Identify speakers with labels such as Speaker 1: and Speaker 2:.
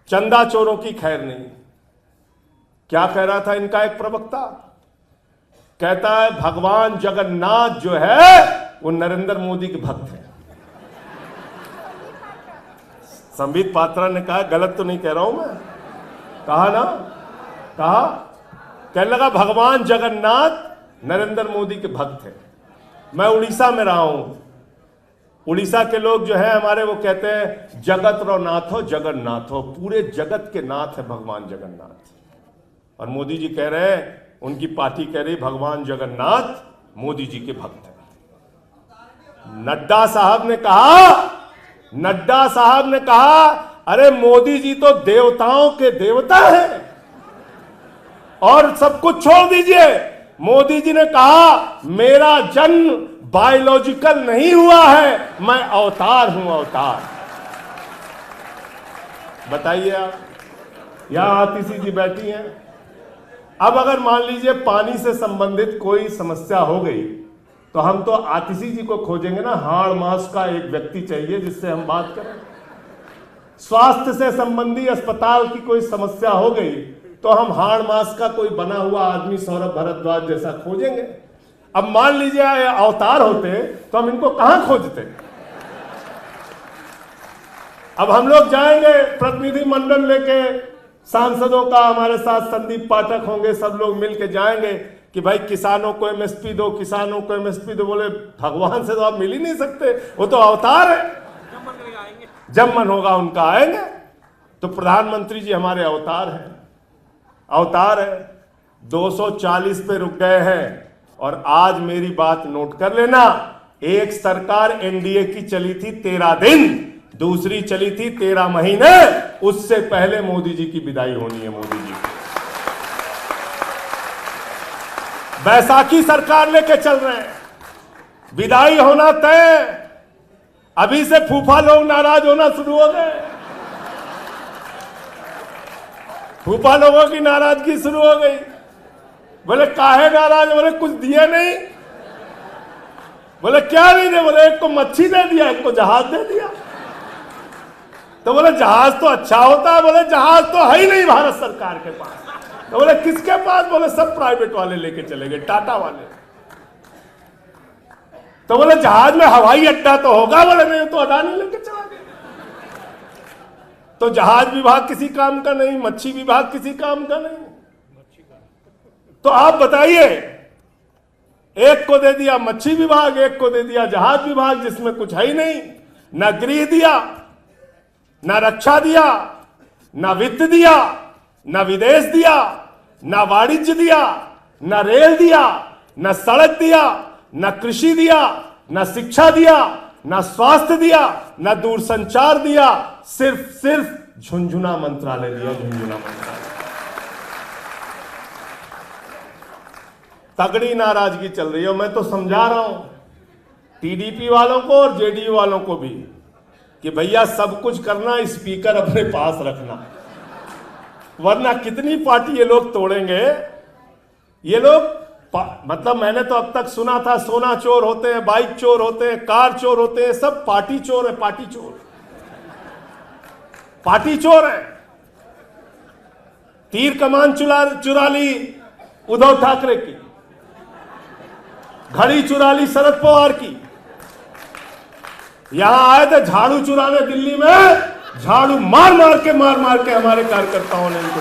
Speaker 1: चंदा चोरों की खैर नहीं। क्या कह रहा था इनका एक प्रवक्ता? कहता है भगवान जगन्नाथ जो है वो नरेंद्र मोदी के भक्त हैं। संबित पात्रा ने कहा, गलत तो नहीं कह रहा हूं मैं, कहा ना, कहा, कहने लगा भगवान जगन्नाथ नरेंद्र मोदी के भक्त हैं। मैं उड़ीसा में रहा हूं, उड़ीसा के लोग जो है हमारे, वो कहते हैं जगत रो नाथ हो, जगन्नाथ हो, पूरे जगत के नाथ है भगवान जगन्नाथ। और मोदी जी कह रहे हैं, उनकी पार्टी कह रही भगवान जगन्नाथ मोदी जी के भक्त हैं। नड्डा साहब ने कहा अरे मोदी जी तो देवताओं के देवता हैं। और सब कुछ छोड़ दीजिए, मोदी जी ने कहा मेरा जन्म बायोलॉजिकल नहीं हुआ है, मैं अवतार हूं, अवतार। बताइए आप, यहां आतिशी जी बैठी हैं। अब अगर मान लीजिए पानी से संबंधित कोई समस्या हो गई तो हम तो आतिशी जी को खोजेंगे ना, हाड़ मास का एक व्यक्ति चाहिए जिससे हम बात करें। स्वास्थ्य से संबंधी अस्पताल की कोई समस्या हो गई तो हम हाड़ मास का कोई बना हुआ आदमी सौरभ भारद्वाज जैसा खोजेंगे। अब मान लीजिए अवतार होते तो हम इनको कहां खोजते? अब हम लोग जाएंगे प्रतिनिधि मंडल लेके, सांसदों का हमारे साथ संदीप पाठक होंगे, सब लोग मिलके जाएंगे कि भाई किसानों को एमएसपी दो, किसानों को एमएसपी दो। बोले भगवान से तो आप मिल ही नहीं सकते, वो तो अवतार है, जब मन होगा उनका आएंगे। तो प्रधानमंत्री जी हमारे अवतार हैं, अवतार है। 240 पे रुक गए हैं। और आज मेरी बात नोट कर लेना, एक सरकार एनडीए की चली थी 13 दिन, दूसरी चली थी 13 महीने, उससे पहले मोदी जी की विदाई होनी है। मोदी जी बैसाखी सरकार लेके चल रहे हैं, विदाई होना तय। अभी से फूफा लोग नाराज होना शुरू हो गए, फूफा लोगों की नाराजगी शुरू हो गई। बोले काहे नाराज? बोले कुछ दिया नहीं। बोले क्या नहीं दे? बोले एक को मच्छी दे दिया, एक को जहाज दे दिया। तो बोले जहाज तो अच्छा होता है। बोले जहाज तो है ही नहीं भारत सरकार के पास। तो बोले किसके पास? बोले सब प्राइवेट वाले लेके चले गए, टाटा वाले। तो बोले जहाज में हवाई अड्डा तो होगा। बोले नहीं, तो अडानी लेके चला गया। तो जहाज विभाग किसी काम का नहीं, मच्छी विभाग किसी काम का नहीं। तो आप बताइए, एक को दे दिया मच्छी विभाग, एक को दे दिया जहाज विभाग, जिसमें कुछ है ही नहीं। ना गृह दिया, ना रक्षा दिया, ना वित्त दिया, ना विदेश दिया, ना वाणिज्य दिया, ना रेल दिया, ना सड़क दिया, ना कृषि दिया, ना शिक्षा दिया, ना स्वास्थ्य दिया, ना दूरसंचार दिया। सिर्फ झुंझुना मंत्रालय दिया, झुंझुना मंत्रालय। तगड़ी नाराजगी चल रही है। मैं तो समझा रहा हूं टीडीपी वालों को और जेडीयू वालों को भी कि भैया सब कुछ करना, स्पीकर अपने पास रखना, वरना कितनी पार्टी ये लोग तोड़ेंगे। ये लोग मतलब मैंने तो अब तक सुना था सोना चोर होते हैं, बाइक चोर होते हैं, कार चोर होते हैं, सब पार्टी चोर है। पार्टी चोर, पार्टी चोर है। तीर कमान चुरा ली उद्धव ठाकरे की, घड़ी चुरा ली शरद पवार की। यहां आए थे झाड़ू चुराने दिल्ली में, झाड़ू मार मार के हमारे कार्यकर्ताओं ने इनको